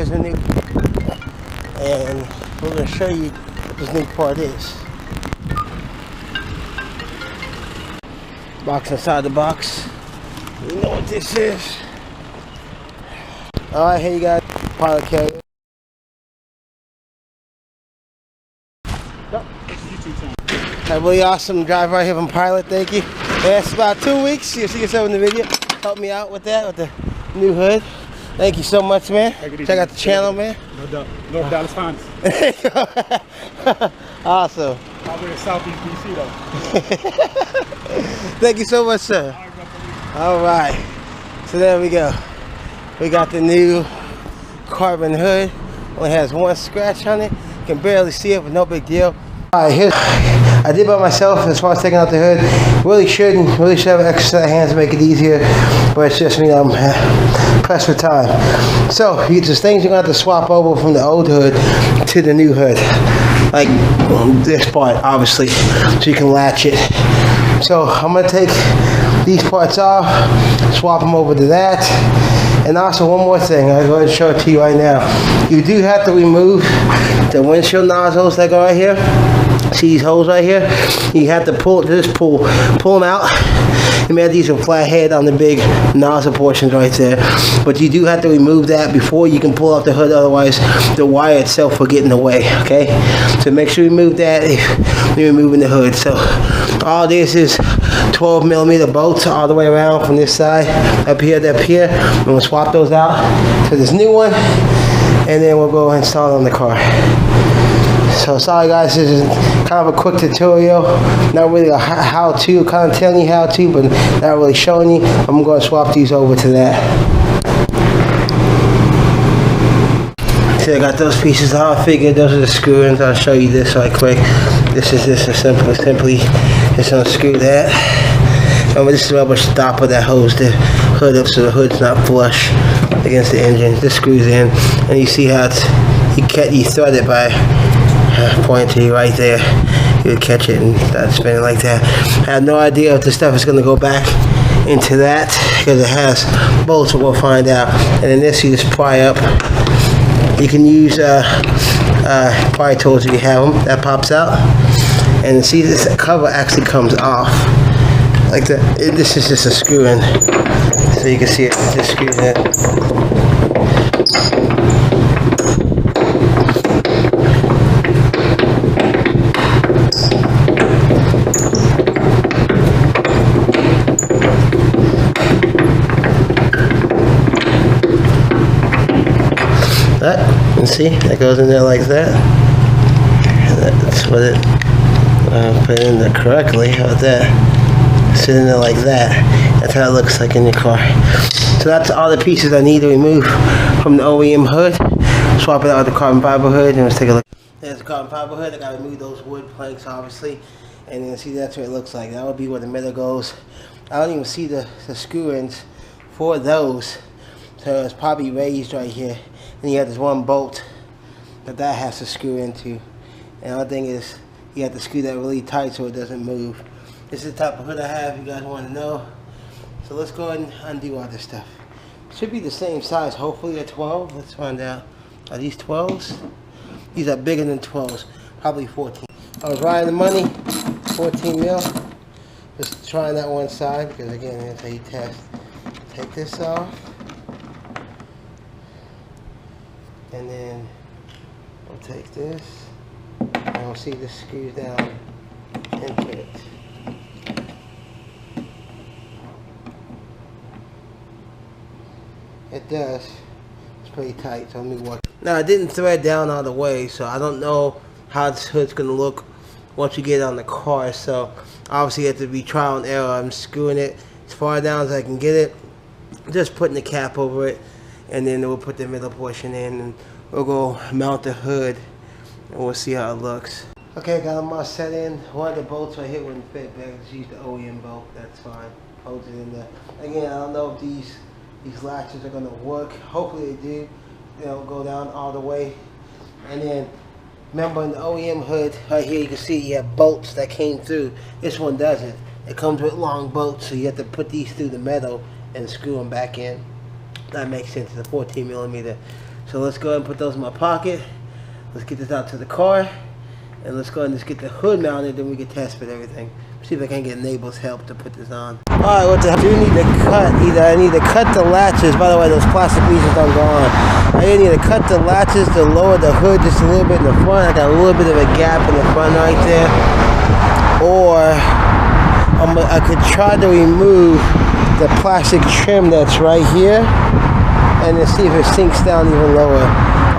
here's a new, and we're going to show you what this new part is. Box inside the box. You know what this is. Alright, hey you guys, pilot carrier. A really awesome drive right here from Pilot, thank you. Yeah, it's about 2 weeks. You'll see yourself in the video. Help me out with that, with the new hood. Thank you so much, man. Check out the channel, man. No doubt. North Dallas fans. Awesome. All the way to Southeast DC, though. Thank you so much, sir. All right. So there we go. We got the new carbon hood. Only has one scratch on it. You can barely see it, but no big deal. All right, here's I did by myself as far as taking out the hood. Really should have extra set of hands to make it easier, but it's just me. I'm pressed for time. So there's things you're gonna have to swap over from the old hood to the new hood, like this part, obviously, so you can latch it. So I'm gonna take these parts off, swap them over to that. And also one more thing, I'll go ahead and show it to you right now. You do have to remove the windshield nozzles that go right here. See these holes right here? You have to pull them out. You may have to use a flat head on the big nozzle portions right there. But you do have to remove that before you can pull out the hood, otherwise the wire itself will get in the way, okay? So make sure you remove that if you're removing the hood. So all this is 12mm bolts all the way around from this side, up here to up here. I'm gonna swap those out to this new one, and then we'll go install it on the car. So sorry guys, this is kind of a quick tutorial, not really a how-to, kind of telling you how to, but not really showing you. I'm going to swap these over to that. So I got those pieces on. I figured those are the screw-ins. I'll show you this right quick. This is just a simply just unscrew that. This is a rubber stopper that holds the hood up so the hood's not flush against the engine. This screws in, and you see how it's you thread it by pointing to you right there. You would catch it and start spinning like that. I have no idea if this stuff is going to go back into that because it has bolts, but we'll find out. And then this you just pry up. You can use pry tools if you have them. That pops out, and see this cover actually comes off like that. This is just a screw in, so you can see it just screws in. That, and see, that goes in there like that. That's what it, put it in there correctly. How about that? Sit in there like that. That's how it looks like in your car. So that's all the pieces I need to remove from the OEM hood. Swap it out with the carbon fiber hood, and let's take a look. There's the carbon fiber hood. I gotta remove those wood planks, obviously. And you can see that's what it looks like. That would be where the metal goes. I don't even see the screw-ins for those. So it's probably raised right here. Then you have this one bolt that has to screw into. And the other thing is, you have to screw that really tight so it doesn't move. This is the type of hood I have, you guys want to know. So let's go ahead and undo all this stuff. Should be the same size, hopefully a 12. Let's find out. Are these 12s? These are bigger than 12s, probably 14. I was right on the money, 14 mil. Just trying that one side, because again, that's how you test. Take this off. And then we'll take this, and we'll see this screws down into it. It does. It's pretty tight, so let me work. Now, it didn't thread down all the way, so I don't know how this hood's going to look once you get it on the car. So obviously, you have to be trial and error. I'm screwing it as far down as I can get it. Just putting the cap over it. And then we'll put the middle portion in, and we'll go mount the hood, and we'll see how it looks. Okay, got them all set in. One of the bolts right here wouldn't fit, but I just use the OEM bolt. That's fine. Hold it in there. Again, I don't know if these latches are gonna work. Hopefully they do. They don't go down all the way. And then remember in the OEM hood right here, you can see you have bolts that came through. This one doesn't. It comes with long bolts, so you have to put these through the metal and screw them back in. That makes sense. It's a 14mm So let's go ahead and put those in my pocket. Let's get this out to the car. And let's go ahead and just get the hood mounted, then we can test fit everything. See if I can get Nable's help to put this on. Alright, what I do need to cut, I need to cut the latches. By the way, those plastic pieces are gone. I need to cut the latches to lower the hood just a little bit in the front. I got a little bit of a gap in the front right there. Or I could try to remove the plastic trim that's right here and then see if it sinks down even lower.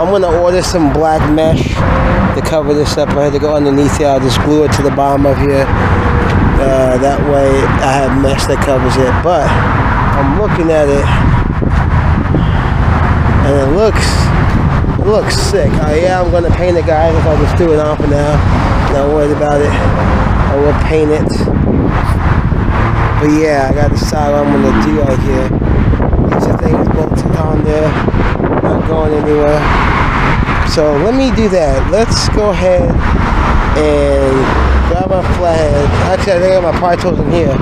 I'm going to order some black mesh to cover this up. I had to go underneath here. I'll just glue it to the bottom of here. That way I have mesh that covers it. But I'm looking at it and it looks sick. Yeah, I'm going to paint it, guys. If I just do it on for now, not worried about it. I will paint it. But yeah, I got to decide what I'm going to do right here. These are things bolted on there, not going anywhere. So let me do that. Let's go ahead and grab my flathead. Actually, I think I have my pry tools in here.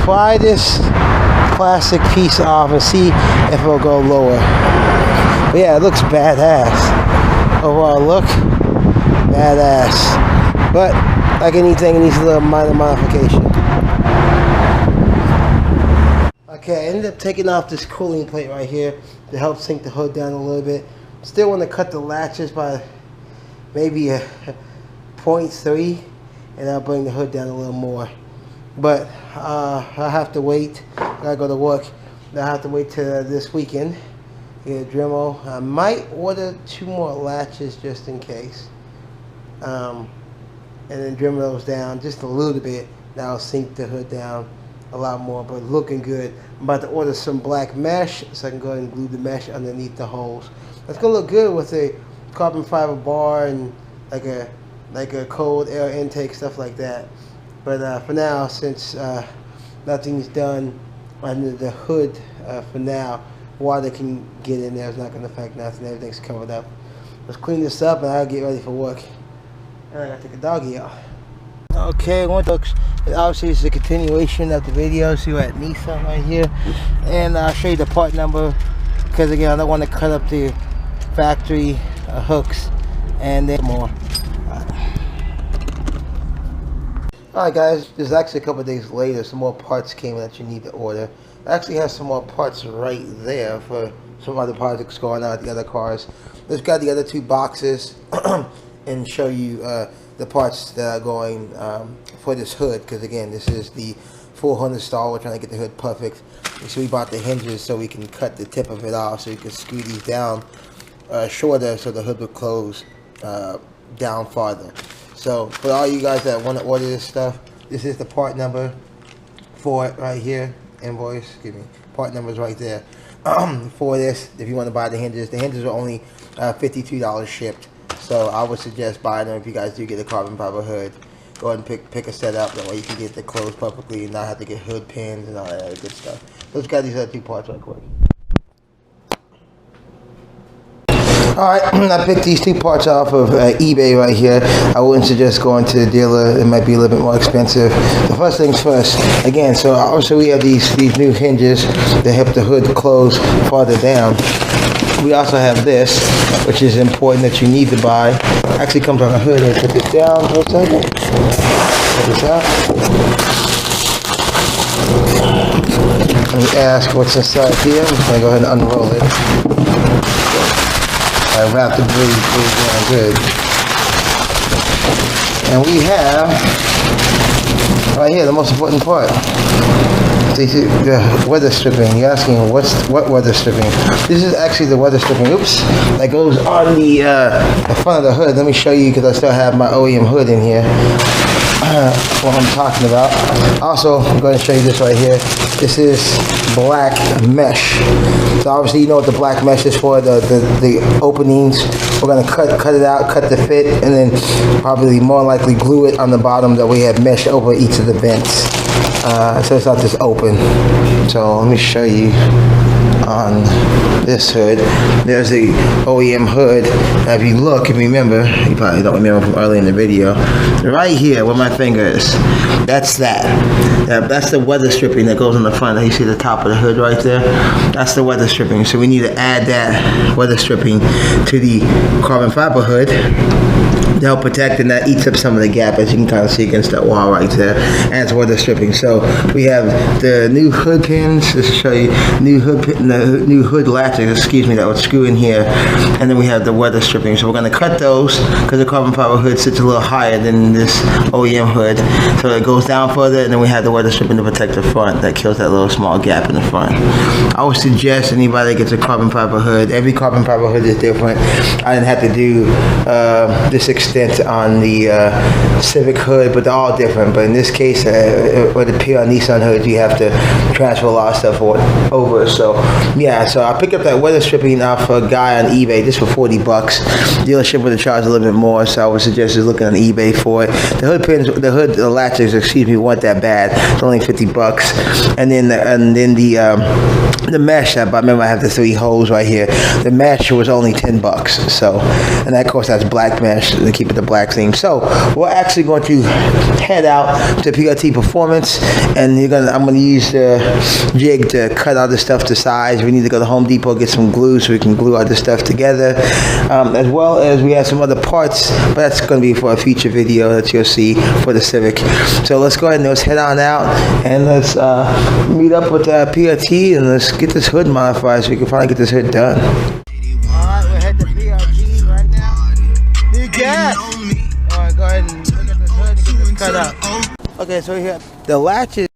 Pry this plastic piece off and see if it'll go lower. But yeah, it looks badass. Overall look, badass. But like anything, it needs a little minor modification. Okay, I ended up taking off this cooling plate right here to help sink the hood down a little bit. Still want to cut the latches by maybe a 0.3 and I'll bring the hood down a little more. But I have to wait. I gotta go to work. I have to wait till this weekend to get a Dremel. I might order 2 more latches just in case. And then Dremel those down just a little bit. That'll sink the hood down a lot more, but looking good. I'm about to order some black mesh so I can go ahead and glue the mesh underneath the holes. It's gonna look good with a carbon fiber bar and like a cold air intake, stuff like that. But for now, since nothing's done under the hood for now, water can get in there. It's not gonna affect nothing. Everything's covered up. Let's clean this up and I'll get ready for work. And I gotta take the doggy out. Okay, folks, obviously it's a continuation of the video. See, we're at Nissan right here, and I'll show you the part number because again, I don't want to cut up the factory hooks and then more. Alright guys, this is actually a couple of days later. Some more parts came that you need to order. I actually have some more parts right there for some other projects going on at the other cars. Let's grab the other 2 boxes and show you the parts that are going for this hood, because again, this is the full hood install. We're trying to get the hood perfect. So we bought the hinges so we can cut the tip of it off so we can screw these down shorter so the hood will close down farther. So for all you guys that want to order this stuff, this is the part number for it right here. Invoice, excuse me, part number is right there for this. If you want to buy the hinges are only $52 shipped. So I would suggest buying them if you guys do get a carbon fiber hood. Go ahead and pick a set up, that way you can get it closed perfectly and not have to get hood pins and all that other good stuff. Let's get these other 2 parts right quick. Alright, I picked these 2 parts off of eBay right here. I wouldn't suggest going to the dealer. It might be a little bit more expensive. The first things first, again, so also we have these new hinges that help the hood close farther down. We also have this, which is important that you need to buy. Actually comes on the hood. I'll put this down for a second. Put this out. Let me ask what's inside here. I'm just going to go ahead and unroll it. I wrapped it really down good. And we have, right here, the most important part. The weather stripping. You're asking what weather stripping? This is actually the weather stripping. Oops, that goes on the front of the hood. Let me show you because I still have my OEM hood in here. What I'm talking about. Also, I'm going to show you this right here. This is black mesh. So obviously you know what the black mesh is for, the openings. We're going to cut it out, cut the fit, and then probably more likely glue it on the bottom that we have mesh over each of the vents. So it's not just open. So let me show you on this hood. There's the OEM hood. Now, if you look and remember, you probably don't remember from earlier in the video, right here where my finger is, that's that's the weather stripping that goes on the front. You see the top of the hood right there? That's the weather stripping. So we need to add that weather stripping to the carbon fiber hood to help protect, and that eats up some of the gap, as you can kind of see against that wall right there, and it's weather stripping. So we have the new hood pins, just to show you, new hood latches, excuse me, that would screw in here, and then we have the weather stripping. So we're going to cut those because the carbon fiber hood sits a little higher than this OEM hood, so it goes down further, and then we have the weather stripping to protect the front that kills that little small gap in the front. I would suggest anybody that gets a carbon fiber hood, every carbon fiber hood is different. I didn't have to do this extent on the Civic hood, but they're all different. But in this case, with the PR Nissan hood, you have to transfer a lot of stuff over. So yeah, so I picked up that weather stripping off a guy on eBay just for $40. Dealership would have charged a little bit more, so I would suggest just looking on eBay for it. The latches, excuse me, weren't that bad. It's only $50. And then the mesh, I remember I have the 3 holes right here. The mesh was only $10. So, and that, of course, that's black mesh to keep it the black theme. So we're actually going to head out to PRT Performance, and I'm going to use the jig to cut all the stuff to size. We need to go to Home Depot, get some glue so we can glue all this stuff together, as well as we have some other parts, but that's going to be for a future video that you'll see for the Civic. So let's go ahead and let's head on out, and let's meet up with PRT, and let's get this hood modified so we can finally get this hood done. Alright, we're heading to PRT right now. New gas! Alright, go ahead and look at this hood and get this cut up. Okay, so here, the latches,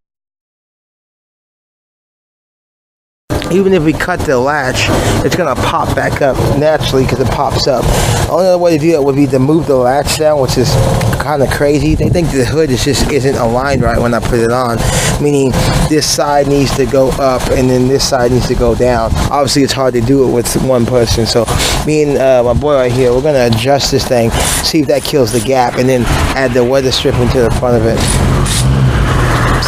even if we cut the latch, it's going to pop back up naturally because it pops up. The only other way to do that would be to move the latch down, which is kind of crazy. They think the hood isn't aligned right when I put it on, meaning this side needs to go up and then this side needs to go down. Obviously, it's hard to do it with one person. So me and my boy right here, we're going to adjust this thing, see if that kills the gap, and then add the weather stripping to the front of it.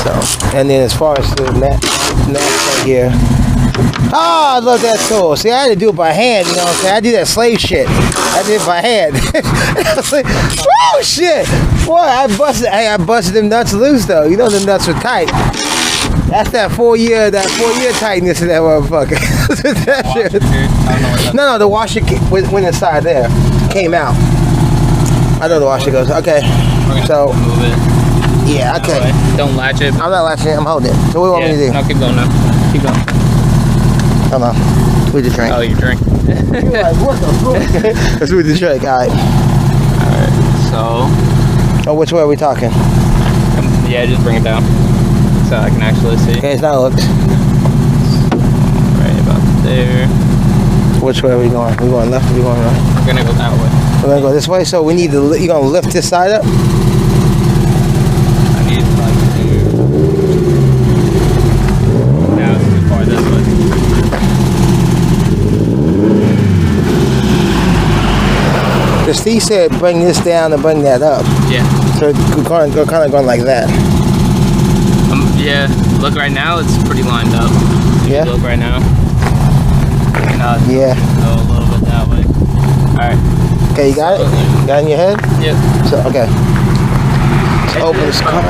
So, and then as far as the net right here, I love that tool. See, I had to do it by hand, you know what I'm saying? I do that slave shit. I did it by hand. I was like, whoa, shit. Boy, I busted them nuts loose, though. You know the nuts were tight. That's that 4-year tightness of that motherfucker. That shit. No, the washer went inside there. Came out. I know the washer goes. Okay. So, move it. Yeah, okay. Don't latch it. I'm not latching it. I'm holding it. So what do you want me to do? No, keep going now. Keep going. Come on. Where's the drink? Oh, your drink. You're like, what the fuck? Let's move the drink. Alright. Alright, so. Oh, which way are we talking? Yeah, just bring it down so I can actually see. Okay, it's not looked. Right about there. Which way are we going? We going left or we going right? We're gonna go that way. We're gonna go this way, so we need to, you're gonna lift this side up? I need like to. Now it's too far this way. The Steve said bring this down and bring that up. Yeah. So we're kind of going like that. Yeah, look right now, it's pretty lined up. Yeah? Look right now. Yeah. Go a little bit that way. Alright. Okay, you got it? You got it in your head? Yep. So, okay. Let's open this car.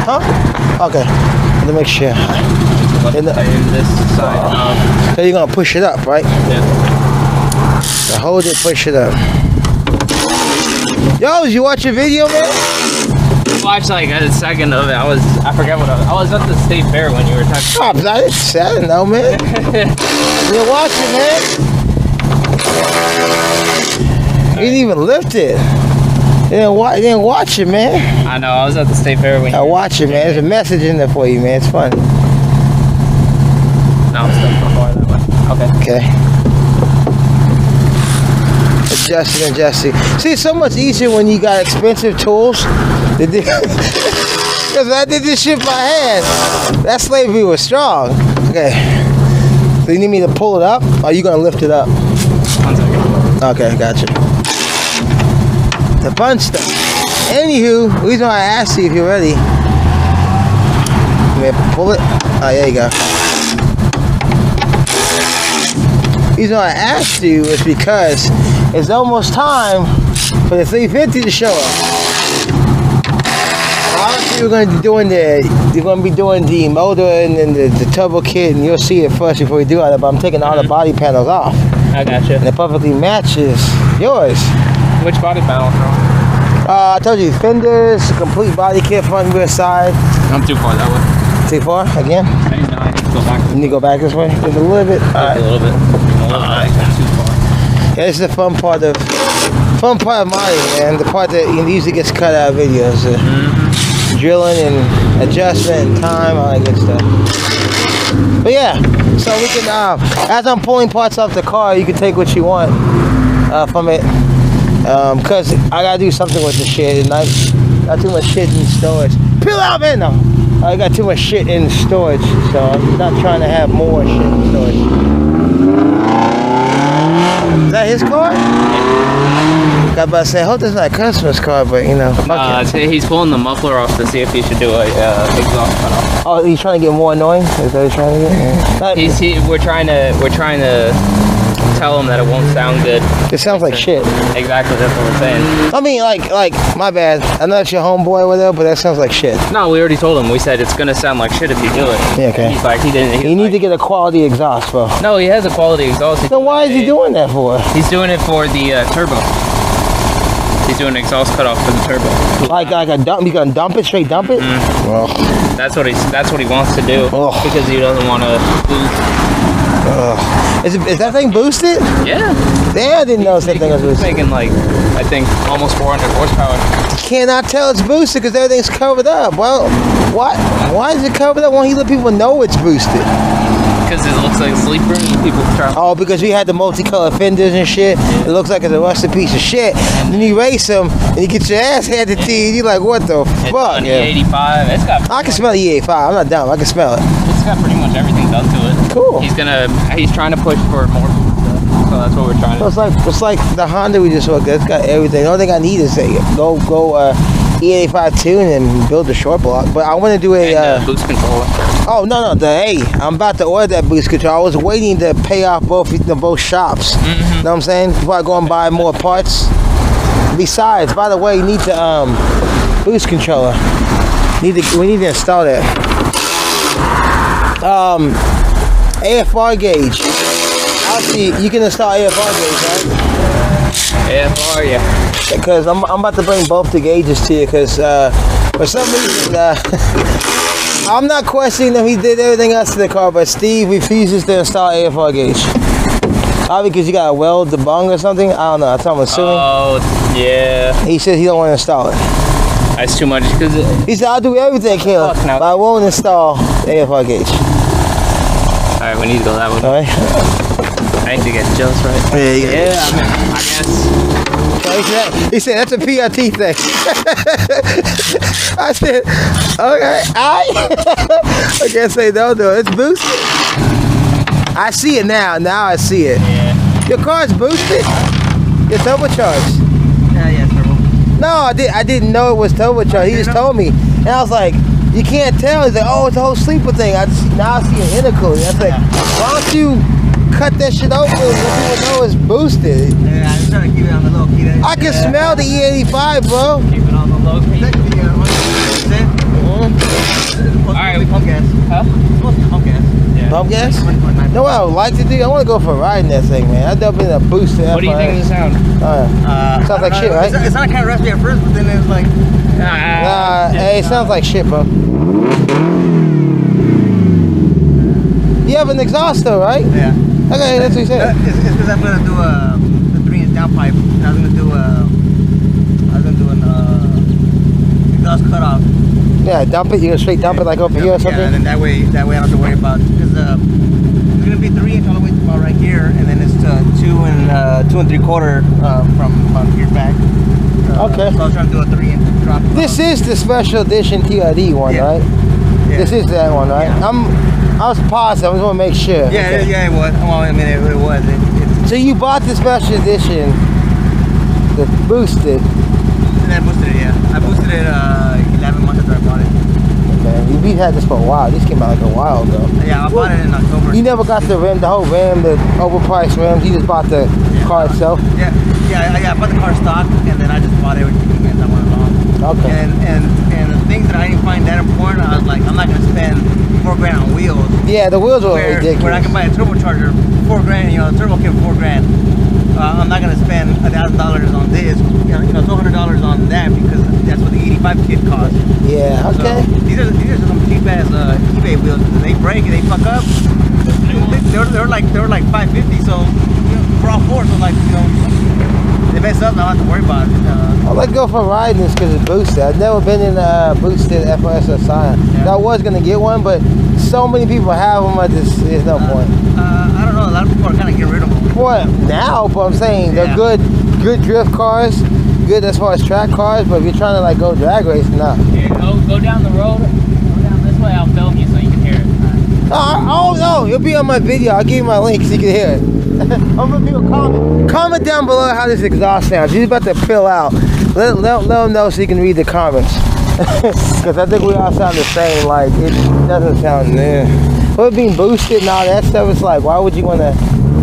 Huh? Okay. Let me make sure. This side up. So you're going to push it up, right? Yeah. So hold it, push it up. Yo, did you watch your video, man? I watched like a second of it. I forgot what I was at the state fair when you were talking. Oh, I didn't know, man. You're watching, man. You didn't even lift it. You didn't watch it, man. I know. I was at the state fair when you. I watch it, man. There's a message in there for you, man. It's fun. No, I'm still far that way. Okay. Okay. Adjusting. See, it's so much easier when you got expensive tools. Because I did this shit by hand. That slavery was strong. Okay. So you need me to pull it up? Or are you going to lift it up? 1 second. Okay, gotcha. The fun stuff. Anywho, the reason why I asked you if you're ready. You may pull it. Oh, there you go. reason why I asked you is because it's almost time for the 350 to show up. Obviously, you're going to be doing the motor and then the turbo kit, and you'll see it first before we do all that. But I'm taking all the body panels off. I gotcha. And it perfectly matches yours. Which body panel? I told you, fenders, complete body kit, front and rear side. I'm too far that way. Too far? Again? I need to go back. You need to go back this way? Just a little bit? All right. A little bit. Too far. Yeah, this is the fun part of modding, man. The part that usually gets cut out of videos. Drilling and adjustment and time, all that good stuff. But yeah, so we can, as I'm pulling parts off the car, you can take what you want from it. Cause I gotta do something with the shit, and I got too much shit in storage. Peel out, man! No, I got too much shit in storage, so I'm not trying to have more shit in storage. Is that his car? I was about to say, I hope that's not a customer's car, but you know. He's pulling the muffler off to see if he should do a exhaust cutoff. Oh, he's trying to get more annoying? Is that what he's trying to get? Yeah. We're trying to tell him that it won't sound good. It sounds like shit. Exactly, that's what we're saying. I mean, like, my bad. I know it's your homeboy or whatever, but that sounds like shit. No, we already told him. We said it's gonna sound like shit if you do it. Yeah, okay. He's like, You need to get a quality exhaust, bro. No, he has a quality exhaust. Then why is he doing that for? He's doing it for the turbo. He's doing an exhaust cutoff for the turbo. Like a dump? You gonna dump it? Straight dump it? Well, that's what he wants to do because he doesn't want to boost. Is that thing boosted? Yeah. Damn, I didn't know that thing was boosted. It's making like, I think, almost 400 horsepower. You cannot tell it's boosted because everything's covered up. Well, why is it covered up? Why don't you let people know it's boosted? Because it looks like a sleeper and people try. Oh, because we had the multicolored fenders and shit. It looks like it's a rusted piece of shit. And then you race them and you get your ass handed to you and you're like, what the fuck? It's E85. It's got. I can smell the E85. I'm not dumb. I can smell it. It's got pretty much everything done to it. Cool. He's trying to push for more stuff. So that's what we're trying to do. It's like the Honda we just looked at. It's got everything. The only thing I need is go E85 tune and build a short block. But I want to do a boost controller. Oh no! I'm about to order that boost control. I was waiting to pay off both shops. You know what I'm saying? Before I go and buy more parts. Besides, by the way, you need the boost controller. We need to install that. AFR gauge. Actually, you can install AFR gauge, right? AFR, yeah. Because I'm about to bring both the gauges to you. Because for some reason, I'm not questioning if he did everything else to the car, but Steve refuses to install AFR gauge. Probably because you got to weld the bung or something. I don't know. That's what I'm assuming. Oh, yeah. He said he don't want to install it. That's too much. He said, I'll do everything, Caleb, but I won't install the AFR gauge. Alright, we need to go that way. Alright. I need to get just right. Yeah, I guess. He said, that's a PRT thing. I said, okay, I can't say no, it's boosted. I see it now. Now I see it. Yeah. Your car's boosted? You're turbocharged. Yeah, turbo. No, I didn't know it was turbocharged. He just told me. And I was like, you can't tell. He's like, oh, it's a whole sleeper thing. Now I see an intercooler. I was like, why don't you cut that shit open so people know it's boosted? Yeah, I'm trying to keep it on the low key. I can smell the E85, bro. Keep it on the low key. Alright, pump gas. Huh? It's supposed to be pump gas. Yeah. Pump gas? You know what I would like to do? I want to go for a ride in that thing, man. I've never been a booster. What do you think of the sound? Sounds like shit, right? It sounded kind of raspy at first, but then it was like... Hey, it sounds like shit, bro. You have an exhaust though, right? Yeah. Okay, that's what he said. It's because I'm going to do the 3-inch downpipe. And I was going to do an exhaust cutoff. Yeah, dump it. You go straight dump it like over here or something? Yeah, and then that way I don't have to worry about, because it's going to be 3-inch all the way to about right here, and then it's 2 and 3/4 from about here back. Okay. So I was trying to do a 3-inch drop. This is the special edition TRD one, Yeah. right? Yeah. This is that one, right? Yeah. I was positive. I just want to make sure. Yeah, Okay. yeah, it was. Well, I mean, it was. So you bought the special edition, the boosted. And I boosted it, yeah. I boosted it 11 months after I bought it. Okay. We've had this for a while. These came out like a while ago. Yeah, I bought it in October. You never got the rim, the whole rim, the overpriced rims. You just bought the car itself. Yeah, I bought the car stock, and then I just bought everything as I went along. Okay. And the things that I didn't find that important, I was like, I'm not gonna spend $4,000 on wheels. Yeah, the wheels were ridiculous. Where I can buy a turbocharger, $4,000. You know, the turbo came $4,000. I'm not gonna spend $1,000 on this. You know, $200 on that because that's what the 85 kit costs. Yeah. Okay. So, these are some cheap ass eBay wheels. They break and they fuck up. They're like $550. So for all four, so like they mess up, I don't have to worry about it. I like to go for riding this because it's boosted. I've never been in a boosted FRS or Scion. Yeah. I was gonna get one, but so many people have them. There's no point. I don't know. A lot of people are kind of getting rid of them. Well, now, but I'm saying they're Yeah. good drift cars, good as far as track cars. But if you're trying to like go drag race, no. Here, go down the road. Go down this way. I'll film you so you can hear it. Oh no, it'll be on my video. I'll give you my link so you can hear it. I'm gonna people comment down below how this exhaust sounds. He's about to pill out. Let him know so you can read the comments. Because I think we all sound the same. Like it doesn't sound. But being boosted and all that stuff, it's like, why would you want to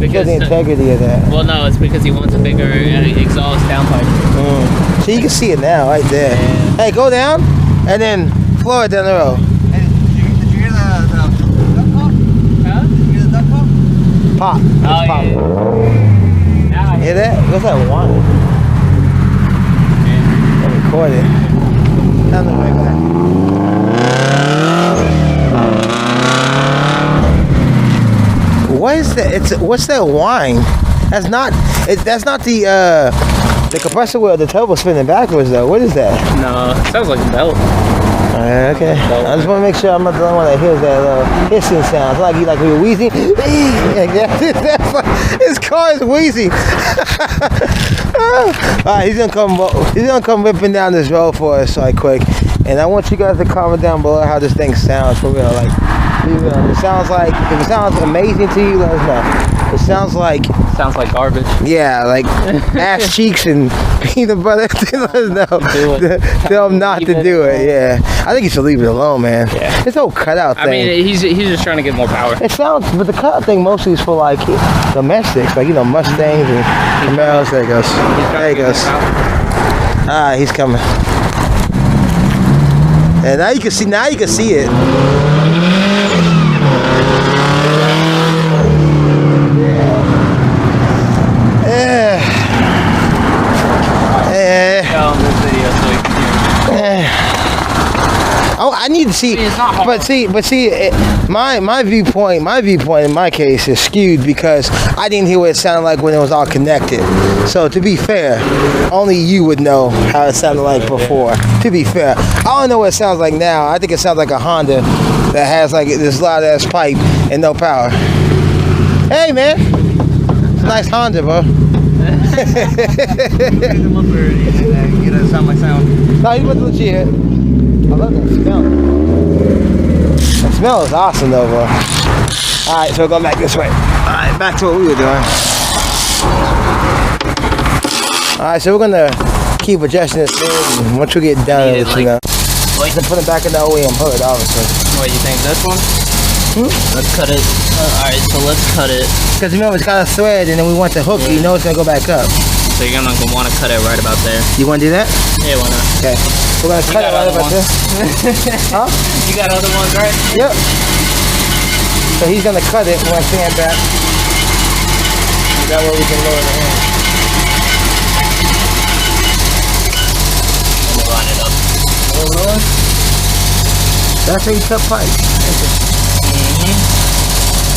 kill the integrity of that? Well, no, it's because he wants a bigger exhaust downpipe. So you can see it now, right there. Yeah. Hey, go down and then floor it down the road. Hey, did you hear the duck call? Huh? Did you hear the duck call? Pop. Oh, It's pop. yeah. Now I Hear that? What's that one? Yeah. Record it. Down the way back. What is that? What's that whine? That's not the compressor wheel, the turbo spinning backwards though. What is that? No, it sounds like a belt. Okay. I just want to make sure I'm not the only one that hears that little hissing sound. It's like we were wheezing. His car is wheezing. Alright, he's gonna come ripping down this road for us like quick. And I want you guys to comment down below how this thing sounds for real. Like, be real. If it sounds amazing to you, let us know. It sounds like garbage. yeah, like ass cheeks and peanut butter. Let us know. Tell him not to do it. Yeah, I think you should leave it alone, man. Yeah. This whole cutout thing. I mean, he's just trying to get more power. It sounds, but the cutout thing mostly is for like domestics, like Mustangs and Camaros. There he goes. There he goes. Ah, he's coming. And now you can see. Now you can see it. Oh, I need to see, but see, my viewpoint in my case is skewed because I didn't hear what it sounded like when it was all connected. So to be fair, only you would know how it sounded like before. To be fair, I don't know what it sounds like now. I think it sounds like a Honda that has like this loud ass pipe and no power. Hey man, it's a nice Honda, bro. Get them up there and get a sound like sound. No, you put the legit. I love that smell. The smell is awesome though, bro. Alright, so we're going back this way. Alright, back to what we were doing. Alright, so we're gonna keep adjusting this thing, and once we get done, Need it, let you know. To put it back in the OEM hood, obviously. What, you think this one? Let's cut it. Alright, so let's cut it. Because remember, it's got a thread, and then we want the hook, you know it's gonna go back up. So you're gonna want to cut it right about there. You wanna do that? Yeah, why not? Okay. We're gonna cut it right about there. Huh? You got other ones, right? Yep. So he's gonna cut it when I stand back. That way we can lower the hand. And we'll line it up. That's how you cut pipe.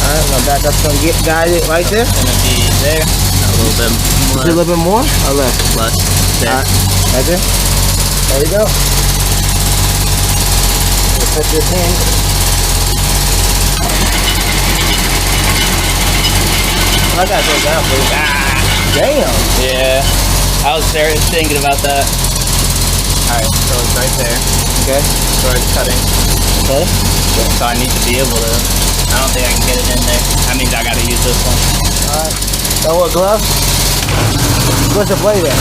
Alright, I'm gonna back up so I can guide it right there. It's gonna be there. A little bit more. Just a little bit more or less? Less. There. Alright, right there. There you go. We'll put this in. I gotta go down, please. Damn. Yeah. I was thinking about that. Alright, so it's right there. Okay. Start cutting. Okay. So I need to be able to. I don't think I can get it in there. That means I gotta use this one. Alright. That what, glove? Where's the blade at?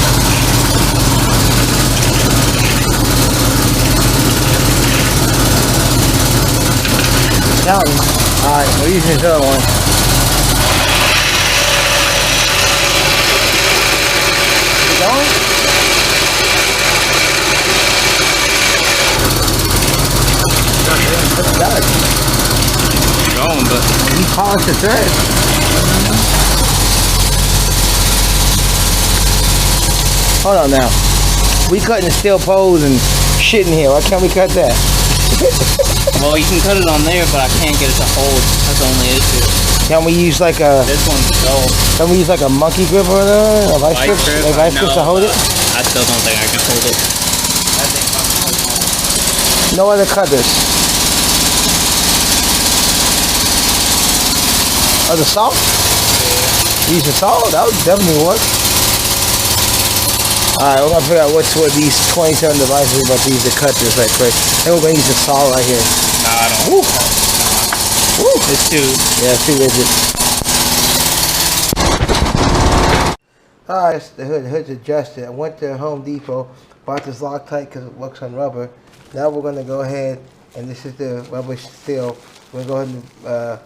Counting. Alright, we're using this other one. Keep going? Going, but He polished the thread. Hold on now. We cutting steel poles and shit in here. Why can't we cut that? well, you can cut it on there, but I can't get it to hold. That's the only issue. Can we use like a? This one's dull. Can we use like a monkey grip or a vice grip? A vice grip to hold it? I still don't think I can hold it. I think I'm holding No other cutters. Oh, the salt? Use the salt? That would definitely work. Alright, we're gonna figure out which one of these 27 devices we're about to use to cut this right quick. And we're gonna use the salt right here. Nah, I don't. Woo! Woo! It's too. Yeah, it's too rigid. Alright, the hood's adjusted. I went to Home Depot, bought this Loctite because it works on rubber. Now we're gonna go ahead, and this is the rubber seal. We're gonna go ahead and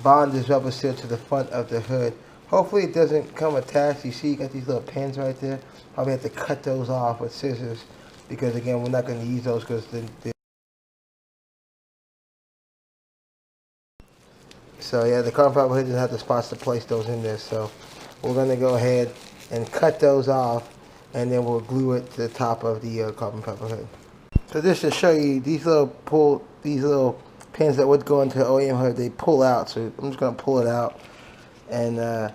bond this rubber seal to the front of the hood. Hopefully it doesn't come attached. You see you got these little pins right there. Probably have to cut those off with scissors because again we're not going to use those because so yeah, the carbon fiber hood doesn't have the spots to place those in there, so we're going to go ahead and cut those off and then we'll glue it to the top of the carbon fiber hood. So just to show you, these little pins that would go into the OEM hood, they pull out, so I'm just going to pull it out. And the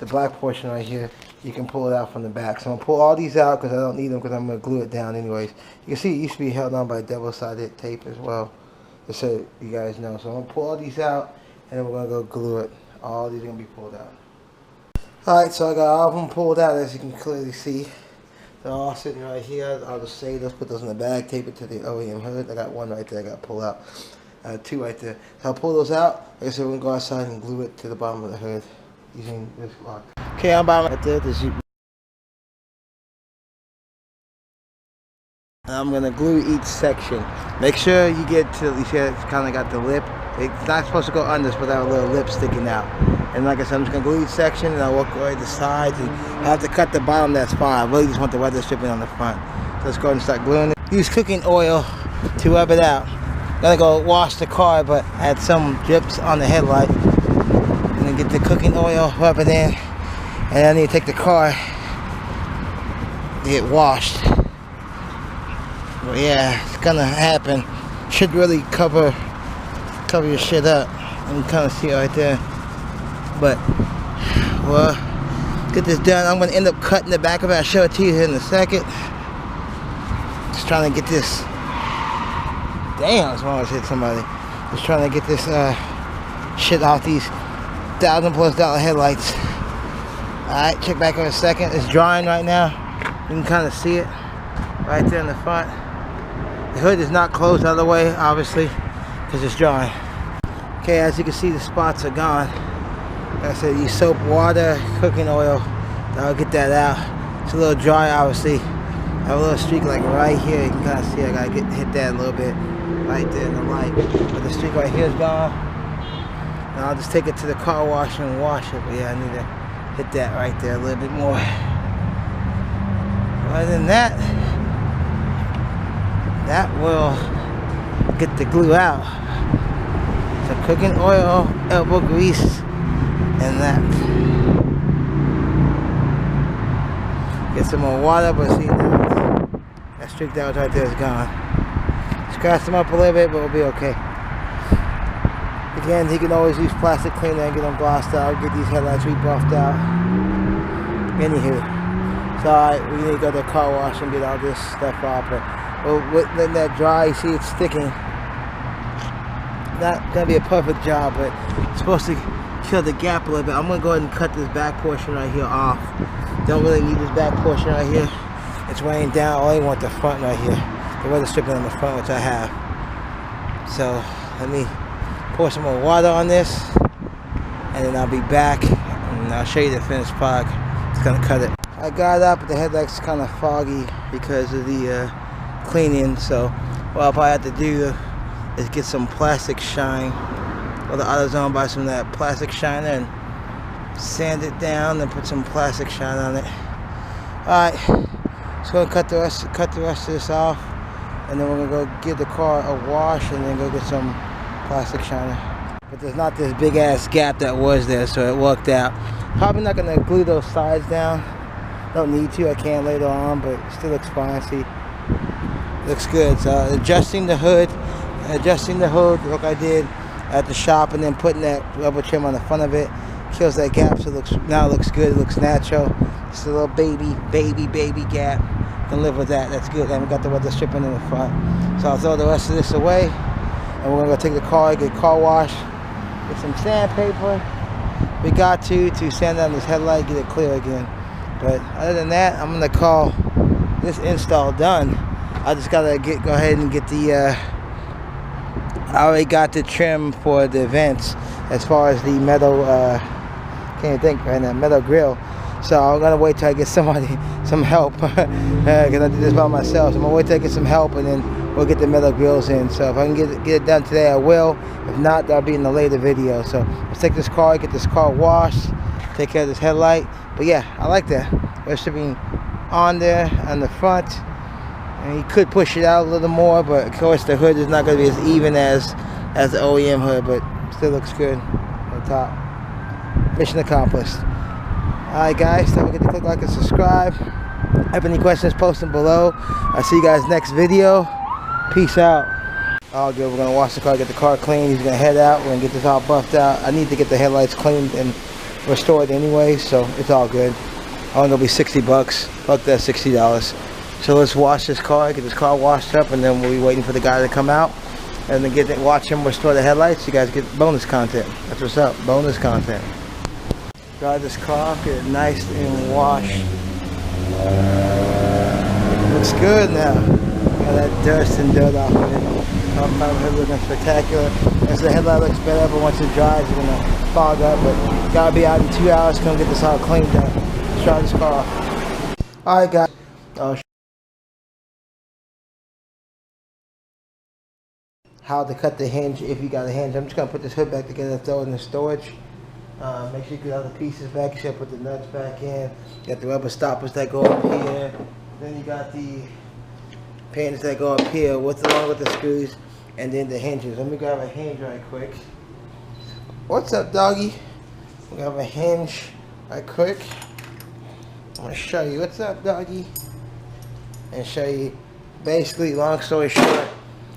black portion right here, you can pull it out from the back. So I'm going to pull all these out because I don't need them because I'm going to glue it down anyways. You can see it used to be held on by double-sided tape as well, just so you guys know. So I'm going to pull all these out and then we're going to go glue it. All these are going to be pulled out. Alright, so I got all of them pulled out as you can clearly see. They're all sitting right here. I'll just save those, put those in the bag, tape it to the OEM hood. I got one right there I got to pull out. Two right there. So I'll pull those out. Like I said, we're going to go outside and glue it to the bottom of the hood using this lock. Okay, I'm about right there. I'm going to glue each section. Make sure you get to, you see it's kind of got the lip. It's not supposed to go under, it's supposed to have a little lip sticking out. And like I said, I'm just going to glue each section and I'll work away the sides. And I have to cut the bottom, that's fine. I really just want the weather stripping on the front. So let's go ahead and start gluing it. Use cooking oil to rub it out. Gonna go wash the car, but I had some drips on the headlight. I'm gonna get the cooking oil, rub it in, and I need to take the car to get washed. But yeah, it's gonna happen. Should really cover your shit up. You can kind of see it right there. But well, get this done. I'm gonna end up cutting the back of it. I'll show it to you here in a second. Just trying to get this. Damn, I almost hit somebody. Just trying to get this shit off these $1,000+ headlights. Alright, check back in a second. It's drying right now. You can kind of see it right there in the front. The hood is not closed all the way, obviously, because it's drying. Okay, as you can see, the spots are gone. Like I said, use soap, water, cooking oil. I'll get that out. It's a little dry, obviously. I have a little streak like right here. You can kind of see I gotta hit that a little bit. Right there in the light, but the streak right here is gone. And I'll just take it to the car wash and wash it. But yeah, I need to hit that right there a little bit more. Other than that, that will get the glue out. So cooking oil, elbow grease, and that. Get some more water, but see now that streak that was right there is gone. Scratch them up a little bit, but we'll be okay. Again, he can always use plastic cleaner and get them glossed out, get these headlights rebuffed out. Anywho, so alright, we need to go to the car wash and get all this stuff off. But with letting that dry, you see it's sticking. Not gonna be a perfect job, but it's supposed to kill the gap a little bit. I'm gonna go ahead and cut this back portion right here off. Don't really need this back portion right here. It's weighing down. I only want the front right here. The weather stripping on the front, which I have. So let me pour some more water on this, and then I'll be back and I'll show you the finished product. It's gonna cut it. I got up, but the headlight's kind of foggy because of the cleaning. So what I'll probably have to do is get some plastic shine. Go to AutoZone, buy some of that plastic shiner and sand it down and put some plastic shine on it. Alright, just gonna cut the rest of this off, and then we're gonna go give the car a wash and then go get some plastic shiner. But there's not this big ass gap that was there, so it worked out. Probably not gonna glue those sides down. Don't need to, I can later on, but it still looks fine. See, looks good. So adjusting the hood like I did at the shop, and then putting that rubber trim on the front of it kills that gap, so now it looks good. It looks natural. It's a little baby gap. Can live with that. That's good. And we got the weather stripping in the front. So I'll throw the rest of this away, and we're gonna go take the car, get car wash, get some sandpaper. We got to sand down this headlight, get it clear again. But other than that, I'm gonna call this install done. I just gotta go ahead and get the. I already got the trim for the vents as far as the metal. Can't even think right now. Metal grill. So I'm gonna wait till I get some help because I did this by myself. So I'm gonna wait till I get some help, and then we'll get the metal grills in. So if I can get it done today, I will. If not, that'll be in the later video. So let's take this car, get this car washed, take care of this headlight. But yeah, I like that. We're shipping on there on the front, and you could push it out a little more, but of course the hood is not going to be as even as the OEM hood, but still looks good on the top. Mission accomplished. Alright guys, don't forget to click like and subscribe. Have any questions, post them below. I'll see you guys next video. Peace out. All good. We're going to wash the car, get the car clean. He's going to head out. We're going to get this all buffed out. I need to get the headlights cleaned and restored anyway, so it's all good. Only gonna be $60. Fuck that $60. So let's wash this car, get this car washed up, and then we'll be waiting for the guy to come out and then watch him restore the headlights. You guys get bonus content. That's what's up. Bonus content. Drive this car, get it nice and washed. Looks good now. Got that dust and dirt off of it. Hood looking spectacular. As the headlight looks better, but once it dries, it's gonna fog up. But gotta be out in 2 hours. Come get this all cleaned up. Let's try this car off. All right, guys. How to cut the hinge if you got a hinge. I'm just gonna put this hood back together, throw it in the storage. Make sure you get all the pieces back. You should put the nuts back in. You got the rubber stoppers that go up here. Then you got the pins that go up here along with the screws, and then the hinges. Let me grab a hinge right quick. What's up, doggy? We have a hinge right quick. I'm gonna show you what's up, doggy, and show you basically, long story short,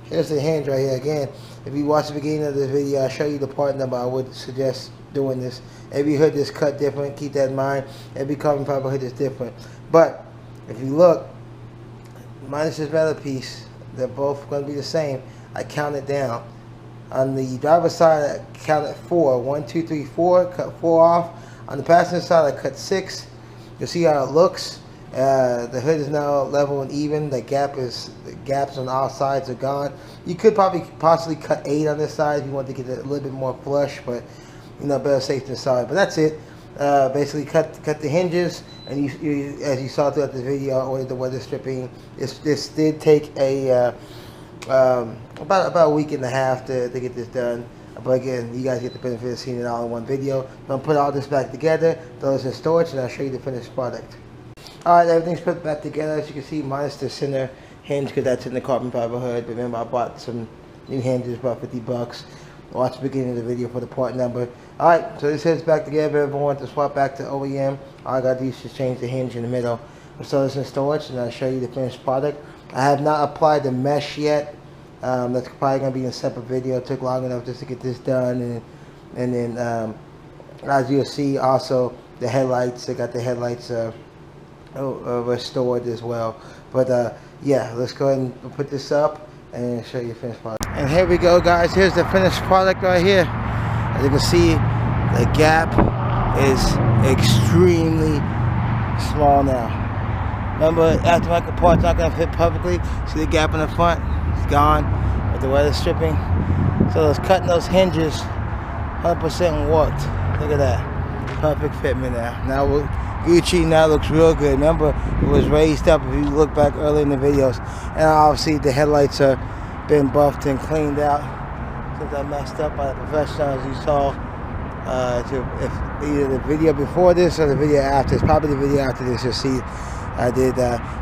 here's the hinge right here. Again, if you watch the beginning of this video, I'll show you the part number. I would suggest doing this. Every hood is cut different, keep that in mind. Every carbon fiber hood is different. But if you look, minus this metal piece, they're both going to be the same. I counted down. On the driver's side, I counted 4. 1, 2, 3, 4. Cut 4 off. On the passenger side, I cut 6. You'll see how it looks. The hood is now level and even. The gaps on all sides are gone. You could possibly cut 8 on this side if you want to get it a little bit more flush, but you know, better safe than sorry. But that's it. Basically, cut the hinges, and you as you saw throughout this video, I ordered the weather stripping. This did take a about a week and a half to get this done. But again, you guys get the benefit of seeing it all in one video. I'm gonna put all this back together, throw this in storage, and I'll show you the finished product. Alright, everything's put back together, as you can see, minus the center hinge, because that's in the carbon fiber hood. But remember, I bought some new hinges, about $50. Watch the beginning of the video for the part number. Alright, so this head's back together. Everyone wants to swap back to OEM. All I gotta do is just change the hinge in the middle. I'll throw this in storage, and I'll show you the finished product. I have not applied the mesh yet. That's probably going to be in a separate video. It took long enough just to get this done, and then as you'll see, also the headlights. I got the headlights restored as well. But yeah, let's go ahead and put this up and show you the finished product. And here we go, guys. Here's the finished product right here. As you can see, the gap is extremely small now. Remember, aftermarket parts not going to fit perfectly. See the gap in the front? It's gone with the weather stripping. So those cutting those hinges 100% worked. Look at that. Perfect fitment now. Now Gucci now looks real good. Remember, it was raised up if you look back early in the videos. And obviously the headlights are been buffed and cleaned out since I messed up by the professional, as you saw. If either the video before this or the video after, it's probably the video after this, you'll see I did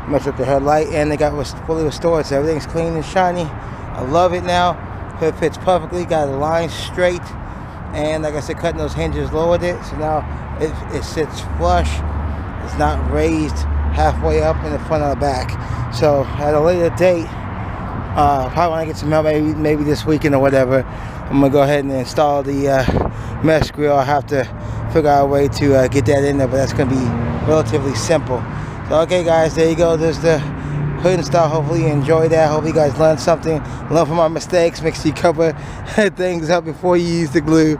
mess up the headlight, and it got fully restored, so everything's clean and shiny. I love it now. Hood fits perfectly, got the lines straight, and like I said, cutting those hinges lowered it, so now it sits flush. It's not raised halfway up in the front or the back. So at a later date, probably when I get some help, maybe this weekend or whatever, I'm gonna go ahead and install the mesh grill. I have to figure out a way to get that in there, but that's gonna be relatively simple. So okay guys, there you go. There's the hood install. Hopefully you enjoyed that. Hope you guys learned something. Learn from my mistakes. Make sure you cover things up before you use the glue,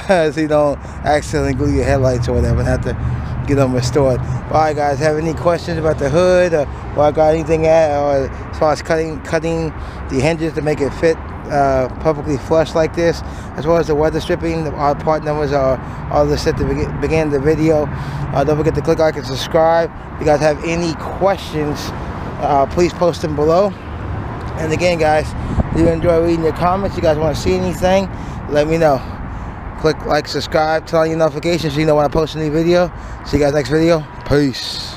so you don't accidentally glue your headlights or whatever and have to get them restored. Alright guys, have any questions about the hood, or I got anything at, or as far as cutting the hinges to make it fit perfectly flush like this, as well as the weather stripping, our part numbers are all listed at the beginning of the video. Don't forget to click like and subscribe. If you guys have any questions, please post them below. And again guys, if you enjoy reading your comments, you guys want to see anything, let me know. Click like, subscribe, turn on your notifications so you know when I post a new video. See you guys next video. Peace.